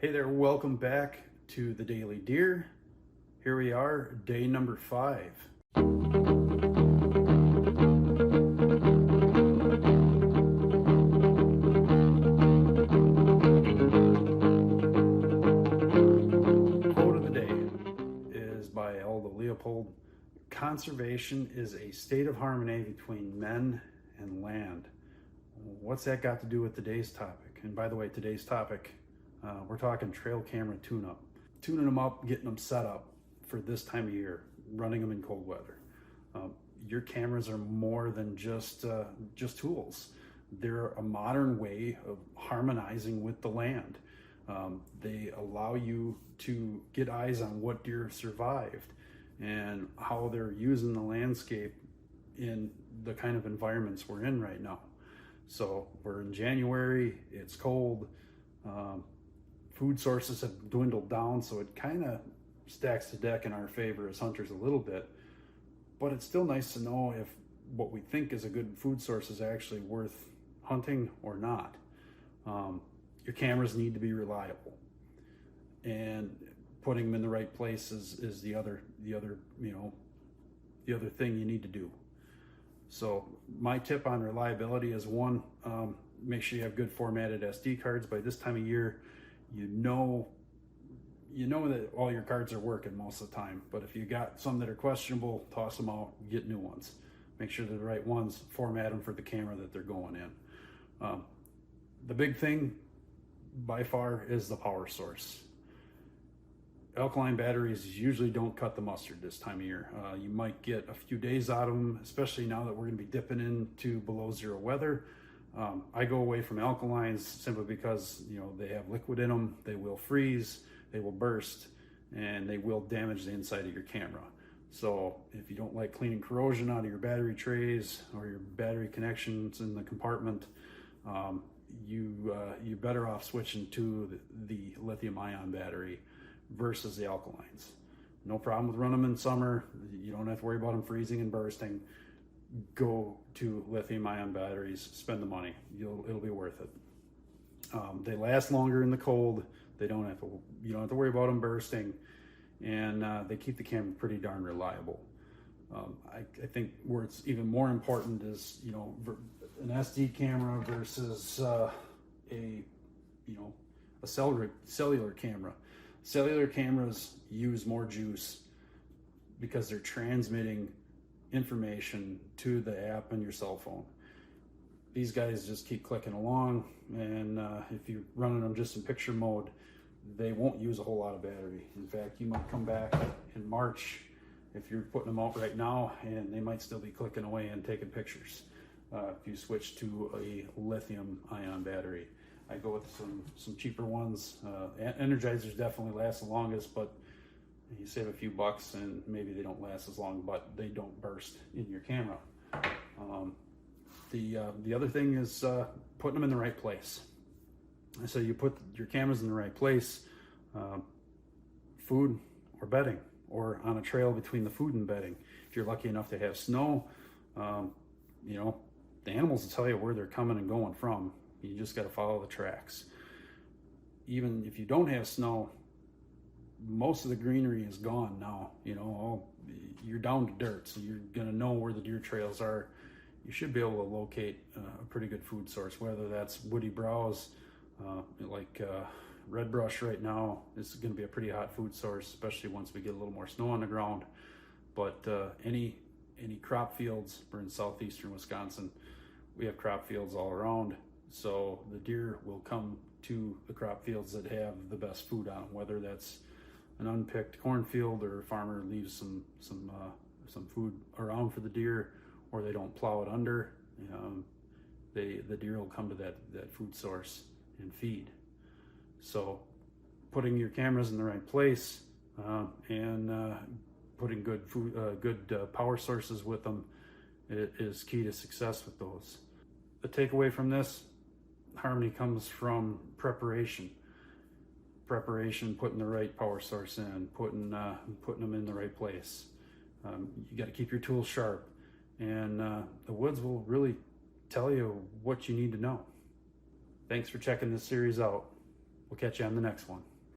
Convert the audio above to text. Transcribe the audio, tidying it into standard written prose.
Hey there, welcome back to the Daily Deer. Here we are, day number 5. Quote of the day is by Aldo Leopold. Conservation is a state of harmony between men and land. What's that got to do with today's topic? And by the way, today's topic, we're talking trail camera tune-up. Tuning them up, getting them set up for this time of year, running them in cold weather. Your cameras are more than just tools. They're a modern way of harmonizing with the land. They allow you to get eyes on what deer survived and how they're using the landscape in the kind of environments we're in right now. So we're in January, it's cold, food sources have dwindled down, so it kind of stacks the deck in our favor as hunters a little bit, but it's still nice to know if what we think is a good food source is actually worth hunting or not. Your cameras need to be reliable, and putting them in the right place is the other thing you need to do. So my tip on reliability is one, make sure you have good formatted SD cards. By this time of year, you know that all your cards are working most of the time, but if you got some that are questionable, toss them out, get new ones. Make sure they're the right ones, format them for the camera that they're going in. The big thing by far is the power source. Alkaline batteries usually don't cut the mustard this time of year. You might get a few days out of them, especially now that we're going to be dipping into below zero weather. I go away from alkalines simply because they have liquid in them. They will freeze, they will burst, and they will damage the inside of your camera. So if you don't like cleaning corrosion out of your battery trays or your battery connections in the compartment, you're better off switching to the lithium-ion battery versus the alkalines. No problem with running them in summer. You don't have to worry about them freezing and bursting. Go to lithium-ion batteries, spend the money. It'll be worth it. They last longer in the cold. You don't have to worry about them bursting, and they keep the camera pretty darn reliable. I think where it's even more important is an SD camera versus a cellular camera. Cellular cameras use more juice because they're transmitting information to the app on your cell phone. These guys just keep clicking along, and if you're running them just in picture mode, they won't use a whole lot of battery. In fact, you might come back in March if you're putting them out right now, and they might still be clicking away and taking pictures if you switch to a lithium-ion battery. I go with some cheaper ones. Energizers definitely last the longest, but you save a few bucks and maybe they don't last as long, but they don't burst in your camera. The other thing is putting them in the right place. So you put your cameras in the right place, food or bedding, or on a trail between the food and bedding. If you're lucky enough to have snow, the animals will tell you where they're coming and going from. You just got to follow the tracks. Even if you don't have snow, most of the greenery is gone now. You're down to dirt, so you're going to know where the deer trails are. You should be able to locate a pretty good food source, whether that's woody browse, like red brush right now is going to be a pretty hot food source, especially once we get a little more snow on the ground. But any crop fields, we're in southeastern Wisconsin, we have crop fields all around. So the deer will come to the crop fields that have the best food on them, whether that's an unpicked cornfield or a farmer leaves some food around for the deer, or they don't plow it under. The deer will come to that food source and feed. So putting your cameras in the right place and putting good power sources with them is key to success with those. The takeaway from this, harmony comes from preparation, putting the right power source in, putting them in the right place. You got to keep your tools sharp, and the woods will really tell you what you need to know. Thanks for checking this series out. We'll catch you on the next one.